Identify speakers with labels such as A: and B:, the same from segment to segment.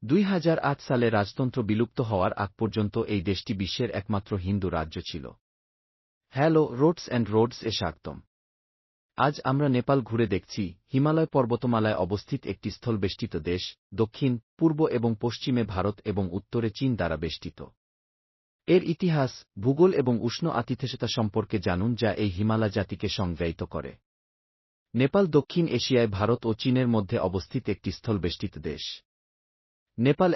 A: 2008 সালে রাজতন্ত্র বিলুপ্ত হওয়ার আগ পর্যন্ত এই দেশটি বিশ্বের একমাত্র হিন্দু রাজ্য ছিল। হ্যালো রোডস অ্যান্ড রোডস এ স্বাগতম। আজ আমরা নেপাল ঘুরে দেখছি, হিমালয় পর্বতমালায় অবস্থিত একটি স্থলবেষ্টিত দেশ, দক্ষিণ, পূর্ব এবং পশ্চিমে ভারত এবং উত্তরে চীন দ্বারা বেষ্টিত। এর ইতিহাস, ভূগোল এবং উষ্ণ আতিথেয়তা সম্পর্কে জানুন যা এই হিমালয় জাতিকে সংজ্ঞায়িত করে। নেপাল দক্ষিণ এশিয়ায় ভারত ও চীনের মধ্যে অবস্থিত একটি স্থলবেষ্টিত দেশ। নেপাল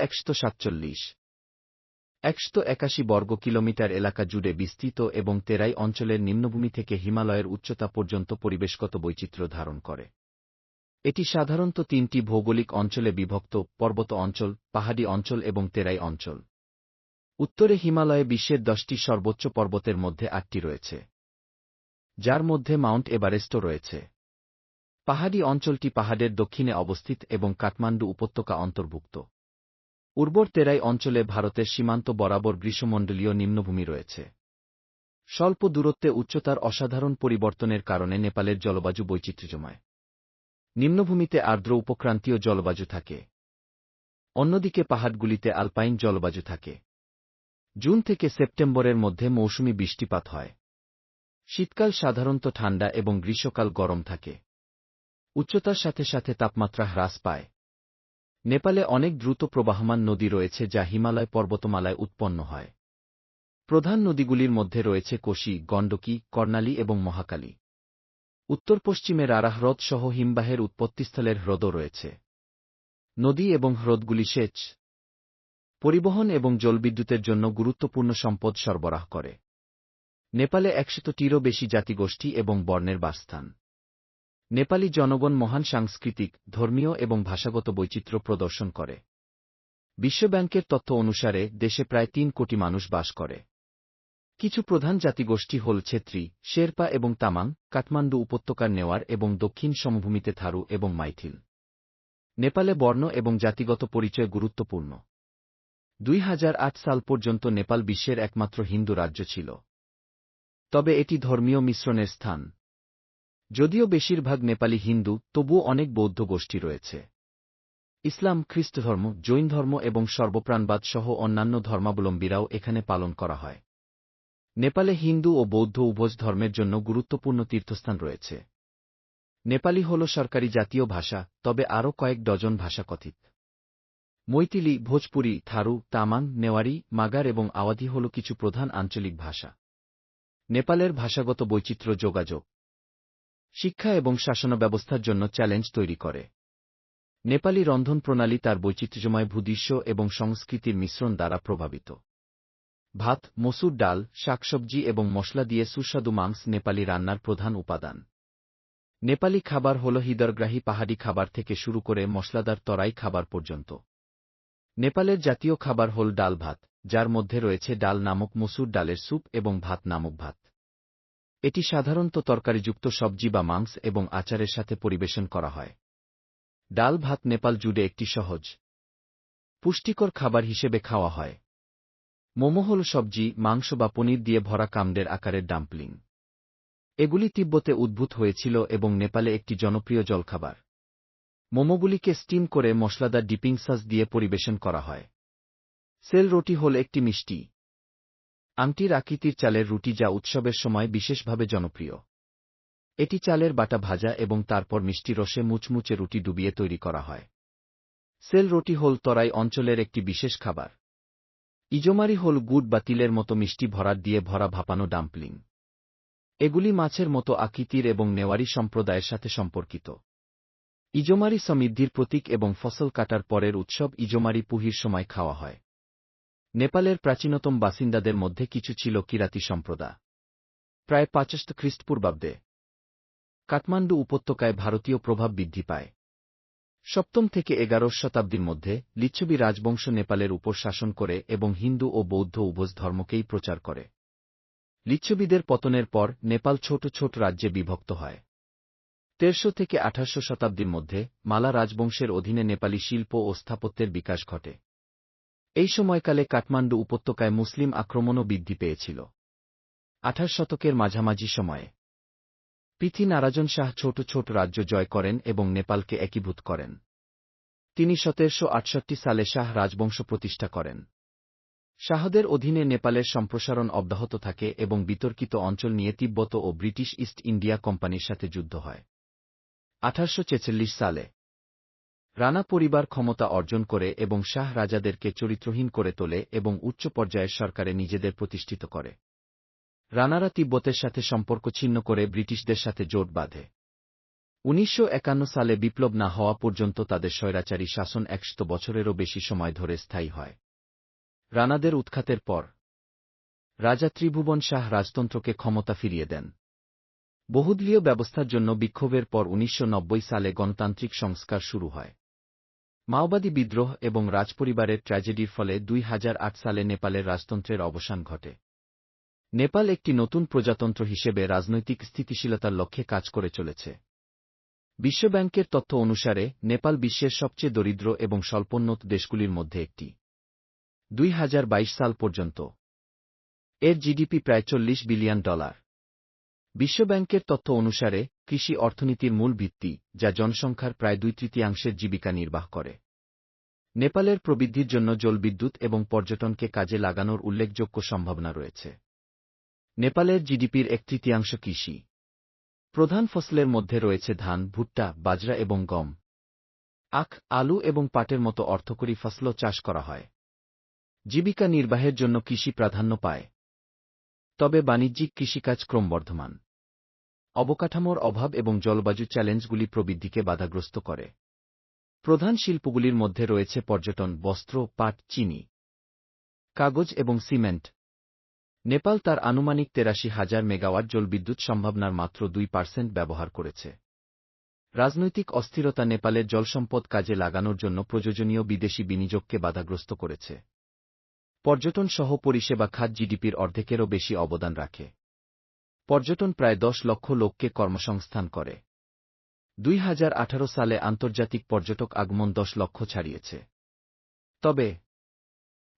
A: 181 বর্গ কিলোমিটার এলাকা জুড়ে বিস্তৃত এবং তেরাই অঞ্চলের নিম্নভূমি থেকে হিমালয়ের উচ্চতা পর্যন্ত পরিবেশগত বৈচিত্র্য ধারণ করে। এটি সাধারণত তিনটি ভৌগোলিক অঞ্চলে বিভক্ত: পর্বত অঞ্চল, পাহাড়ি অঞ্চল এবং তেরাই অঞ্চল। উত্তরে হিমালয়ে বিশ্বের 10টি সর্বোচ্চ পর্বতের মধ্যে 8টি রয়েছে, যার মধ্যে মাউন্ট এভারেস্টও রয়েছে। পাহাড়ি অঞ্চলটি পাহাড়ের দক্ষিণে অবস্থিত এবং কাঠমান্ডু উপত্যকা অন্তর্ভুক্ত। উর্বর তেরাই অঞ্চলে ভারতের সীমান্ত বরাবর গ্রীষ্মমণ্ডলীয় নিম্নভূমি রয়েছে। স্বল্প দূরত্বে উচ্চতার অসাধারণ পরিবর্তনের কারণে নেপালের জলবায়ু বৈচিত্র্যময়। নিম্নভূমিতে আর্দ্র উপক্রান্তীয় জলবায়ু থাকে, অন্যদিকে পাহাড়গুলিতে আলপাইন জলবায়ু থাকে। জুন থেকে সেপ্টেম্বরের মধ্যে মৌসুমি বৃষ্টিপাত হয়। শীতকাল সাধারণত ঠান্ডা এবং গ্রীষ্মকাল গরম থাকে। উচ্চতার সাথে সাথে তাপমাত্রা হ্রাস পায়। নেপালে অনেক দ্রুত প্রবাহমান নদী রয়েছে যা হিমালয় পর্বতমালায় উৎপন্ন হয়। প্রধান নদীগুলির মধ্যে রয়েছে কোশি, গণ্ডকী, কর্ণালী এবং মহাকালী। উত্তর-পশ্চিমে রারাহ হ্রদ সহ হিমবাহের উৎপত্তিস্থলের হ্রদও রয়েছে। নদী এবং হ্রদগুলি সেচ, পরিবহন এবং জলবিদ্যুতের জন্য গুরুত্বপূর্ণ সম্পদ সরবরাহ করে। নেপালে 100টিরও বেশি জাতিগোষ্ঠী এবং বর্ণের বাসস্থান। নেপালি জনগণ মহান সাংস্কৃতিক, ধর্মীয় এবং ভাষাগত বৈচিত্র্য প্রদর্শন করে। বিশ্বব্যাংকের তথ্য অনুসারে দেশে প্রায় 3 কোটি মানুষ বাস করে। কিছু প্রধান জাতিগোষ্ঠী হল ছেত্রী, শেরপা এবং তামাং, কাঠমান্ডু উপত্যকার নেওয়ার এবং দক্ষিণ সমভূমিতে থারু এবং মাইথিল। নেপালে বর্ণ এবং জাতিগত পরিচয় গুরুত্বপূর্ণ। 2008 সাল পর্যন্ত নেপাল বিশ্বের একমাত্র হিন্দু রাজ্য ছিল। তবে এটি ধর্মীয় মিশ্রণের স্থান। যদিও বেশিরভাগ নেপালি হিন্দু, তবুও অনেক বৌদ্ধ গোষ্ঠী রয়েছে। ইসলাম, খ্রিস্টধর্ম, জৈন ধর্ম এবং সর্বপ্রাণবাদ সহ অন্যান্য ধর্মাবলম্বীরাও এখানে পালন করা হয়। নেপালে হিন্দু ও বৌদ্ধ উভয় ধর্মের জন্য গুরুত্বপূর্ণ তীর্থস্থান রয়েছে। নেপালি হল সরকারি জাতীয় ভাষা, তবে আরও কয়েক ডজন ভাষা কথিত। মৈতিলি, ভোজপুরি, থারু, তামাং, নেওয়ারি, মাগার এবং আওয়াধি হল কিছু প্রধান আঞ্চলিক ভাষা। নেপালের ভাষাগত বৈচিত্র্য যোগাযোগ, শিক্ষা এবং শাসন ব্যবস্থার জন্য চ্যালেঞ্জ তৈরি করে। নেপালি রন্ধন প্রণালী তার বৈচিত্র্যময় ভূদৃশ্য এবং সংস্কৃতির মিশ্রণ দ্বারা প্রভাবিত। ভাত, মসুর ডাল, শাকসবজি এবং মশলা দিয়ে সুস্বাদু মাংস নেপালি রান্নার প্রধান উপাদান। নেপালি খাবার হল হৃদয়গ্রাহী পাহাড়ি খাবার থেকে শুরু করে মশলাদার তরাই খাবার পর্যন্ত। নেপালের জাতীয় খাবার হল ডাল ভাত, যার মধ্যে রয়েছে ডাল নামক মসুর ডালের স্যুপ এবং ভাত নামক ভাত। এটি সাধারণত তরকারিযুক্ত সবজি বা মাংস এবং আচারের সাথে পরিবেশন করা হয়। ডাল ভাত নেপাল জুড়ে একটি সহজ, পুষ্টিকর খাবার হিসেবে খাওয়া হয়। মোমো হল সবজি, মাংস বা পনির দিয়ে ভরা কামড়ের আকারের ডাম্পলিং। এগুলি তিব্বতে উদ্ভূত হয়েছিল এবং নেপালে একটি জনপ্রিয় জলখাবার। মোমোগুলিকে স্টিম করে মশলাদার ডিপিং সস দিয়ে পরিবেশন করা হয়। সেল রুটি হল একটি মিষ্টি, আংটির আকৃতির চালের রুটি যা উৎসবের সময় বিশেষভাবে জনপ্রিয়। এটি চালের বাটা ভাজা এবং তারপর মিষ্টি রসে মুচমুচে রুটি ডুবিয়ে তৈরি করা হয়। সেল রুটি হল তরাই অঞ্চলের একটি বিশেষ খাবার। ইজোমারি হল গুড় বা তিলের মতো মিষ্টি ভরাট দিয়ে ভরা ভাপানো ডাম্পলিং। এগুলি মাছের মতো আকৃতির এবং নেওয়ারি সম্প্রদায়ের সাথে সম্পর্কিত। ইজোমারি সমৃদ্ধির প্রতীক এবং ফসল কাটার পরের উৎসব ইজোমারি পুহির সময় খাওয়া হয়। নেপালের প্রাচীনতম বাসিন্দাদের মধ্যে কিছু ছিল কিরাতি সম্প্রদায়। প্রায় 50 খ্রিস্টপূর্বাব্দে কাঠমান্ডু উপত্যকায় ভারতীয় প্রভাব বৃদ্ধি পায়। 7ম থেকে 11শ শতাব্দীর মধ্যে লিচ্ছবি রাজবংশ নেপালের উপর শাসন করে এবং হিন্দু ও বৌদ্ধ উভয় ধর্মকেই প্রচার করে। লিচ্ছবিদের পতনের পর নেপাল ছোট ছোট রাজ্যে বিভক্ত হয়। 1300 থেকে 1800 শতাব্দীর মধ্যে মালা রাজবংশের অধীনে নেপালি শিল্প ও স্থাপত্যের বিকাশ ঘটে। এই সময়কালে কাঠমান্ডু উপত্যকায় মুসলিম আক্রমণও বৃদ্ধি পেয়েছিল। 18 শতকের মাঝামাঝি সময়ে পৃথ্বী নারায়ণ শাহ ছোট ছোট রাজ্য জয় করেন এবং নেপালকে একীভূত করেন। তিনি 1768 সালে শাহ রাজবংশ প্রতিষ্ঠা করেন। শাহদের অধীনে নেপালের সম্প্রসারণ অব্যাহত থাকে এবং বিতর্কিত অঞ্চল নিয়ে তিব্বত ও ব্রিটিশ ইস্ট ইন্ডিয়া কোম্পানির সাথে যুদ্ধ হয়। 1846 সালে রানা পরিবার ক্ষমতা অর্জন করে এবং শাহ রাজাদেরকে চরিত্রহীন করে তোলে এবং উচ্চ পর্যায়ের সরকারে নিজেদের প্রতিষ্ঠিত করে। রানারা তিব্বতের সাথে সম্পর্ক ছিন্ন করে ব্রিটিশদের সাথে জোট বাঁধে। 1951 সালে বিপ্লব না হওয়া পর্যন্ত তাদের স্বৈরাচারী শাসন 100 বছরেরও বেশি সময় ধরে স্থায়ী হয়। রানাদের উৎখাতের পর রাজা ত্রিভুবন শাহ রাজতন্ত্রকে ক্ষমতা ফিরিয়ে দেন। বহুদলীয় ব্যবস্থার জন্য বিক্ষোভের পর 1990 সালে গণতান্ত্রিক সংস্কার শুরু হয়। মাওবাদী বিদ্রোহ এবং রাজপরিবারের ট্র্যাজেডির ফলে 2008 সালে নেপালের রাজতন্ত্রের অবসান ঘটে। নেপাল একটি নতুন প্রজাতন্ত্র হিসেবে রাজনৈতিক স্থিতিশীলতার লক্ষ্যে কাজ করে চলেছে। বিশ্বব্যাংকের তথ্য অনুসারে নেপাল বিশ্বের সবচেয়ে দরিদ্র এবং স্বল্পোন্নত দেশগুলির মধ্যে একটি। 2022 সাল পর্যন্ত এর জিডিপি প্রায় $40 বিলিয়ন। বিশ্বব্যাংকের তথ্য অনুসারে কৃষি অর্থনীতির মূল ভিত্তি, যা জনসংখ্যার প্রায় 2/3 জীবিকা নির্বাহ করে। নেপালের প্রবৃদ্ধির জন্য জলবিদ্যুৎ এবং পর্যটনকে কাজে লাগানোর উল্লেখযোগ্য সম্ভাবনা রয়েছে। নেপালের জিডিপির 1/3 কৃষি। প্রধান ফসলের মধ্যে রয়েছে ধান, ভুট্টা, বাজরা এবং গম। আখ, আলু এবং পাটের মতো অর্থকরী ফসলও চাষ করা হয়। জীবিকা নির্বাহের জন্য কৃষি প্রাধান্য পায়। তবে বাণিজ্যিক কৃষিকাজ ক্রমবর্ধমান। অবকাঠামোর অভাব এবং জলবায়ু চ্যালেঞ্জগুলি প্রবৃদ্ধিকে বাধাগ্রস্ত করে। প্রধান শিল্পগুলির মধ্যে রয়েছে পর্যটন, বস্ত্র, পাট, চিনি, কাগজ এবং সিমেন্ট। নেপাল তার আনুমানিক 83,000 মেগাওয়াট জলবিদ্যুৎ সম্ভাবনার মাত্র 2% ব্যবহার করেছে। রাজনৈতিক অস্থিরতা নেপালের জলসম্পদ কাজে লাগানোর জন্য প্রয়োজনীয় বিদেশি বিনিয়োগকে বাধাগ্রস্ত করেছে। পর্যটন সহ পরিষেবা খাত জিডিপির অর্ধেকেরও বেশি অবদান রাখে। পর্যটন প্রায় 10 লক্ষ লোককে কর্মসংস্থান করে। 2018 সালে আন্তর্জাতিক পর্যটক আগমন 10 লক্ষ ছাড়িয়েছে। তবে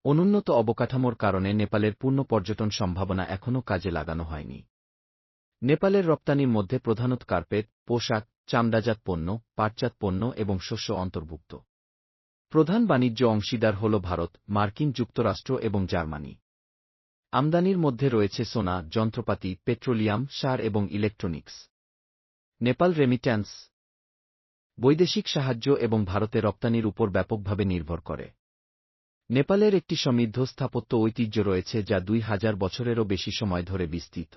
A: অনুন্নত অবকাঠামোর কারণে নেপালের পূর্ণ পর্যটন সম্ভাবনা এখনও কাজে লাগানো হয়নি। নেপালের রপ্তানির মধ্যে প্রধানত কার্পেট, পোশাক, চামড়াজাত পণ্য, পাটজাত পণ্য এবং শস্য অন্তর্ভুক্ত। প্রধান বাণিজ্য অংশীদার হল ভারত, মার্কিন যুক্তরাষ্ট্র এবং জার্মানি। আমদানির মধ্যে রয়েছে সোনা, যন্ত্রপাতি, পেট্রোলিয়াম, সার এবং ইলেকট্রনিক্স। নেপাল রেমিট্যান্স, বৈদেশিক সাহায্য এবং ভারতে রপ্তানির উপর ব্যাপকভাবে নির্ভর করে। নেপালের একটি সমৃদ্ধ স্থাপত্য ঐতিহ্য রয়েছে যা 2000 বছরেরও বেশি সময় ধরে বিস্তৃত।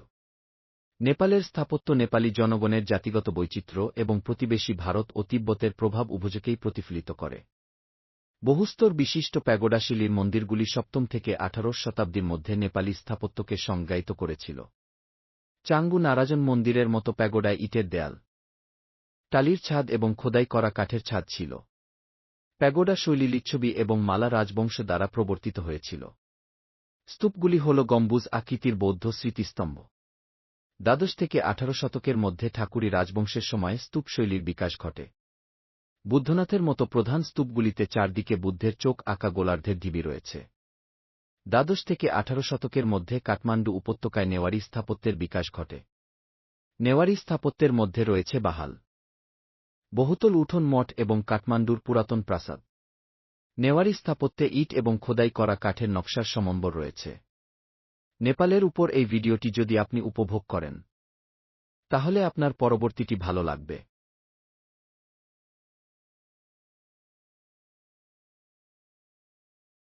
A: নেপালের স্থাপত্য নেপালি জনগণের জাতিগত বৈচিত্র্য এবং প্রতিবেশী ভারত ও তিব্বতের প্রভাব উভয়কেই প্রতিফলিত করে। বহুস্তর বিশিষ্ট প্যাগোডা শিলির মন্দিরগুলি 7ম থেকে 18 শতাব্দীর মধ্যে নেপালি স্থাপত্যকে সংজ্ঞায়িত করেছিল। চাঙ্গু নারাজন মন্দিরের মতো প্যাগোডায় ইটের দেয়াল, টালির ছাদ এবং খোদাই করা কাঠের ছাদ ছিল। প্যাগোডা শৈলী লিচ্ছবি এবং মালা রাজবংশ দ্বারা প্রবর্তিত হয়েছিল। স্তূপগুলি হল গম্বুজ আকৃতির বৌদ্ধ স্মৃতিস্তম্ভ। 12 থেকে 18 শতকের মধ্যে ঠাকুরি রাজবংশের সময় স্তূপ শৈলীর বিকাশ ঘটে। বুদ্ধনাথের মতো প্রধান স্তূপগুলিতে চারদিকে বুদ্ধের চোখ আঁকা গোলার্ধের ঢিবি রয়েছে। 12 থেকে 18 শতকের মধ্যে কাঠমান্ডু উপত্যকায় নেওয়ারি স্থাপত্যের বিকাশ ঘটে। নেওয়ারি স্থাপত্যের মধ্যে রয়েছে বাহাল, বহুতল উঠোন মঠ এবং কাঠমান্ডুর পুরাতন প্রাসাদ। নেওয়ারি স্থাপত্যে ইট এবং খোদাই করা কাঠের নকশার সমন্বয় রয়েছে। নেপালের উপর এই ভিডিওটি যদি আপনি উপভোগ করেন, তাহলে আপনার পরবর্তীটি ভালো লাগবে।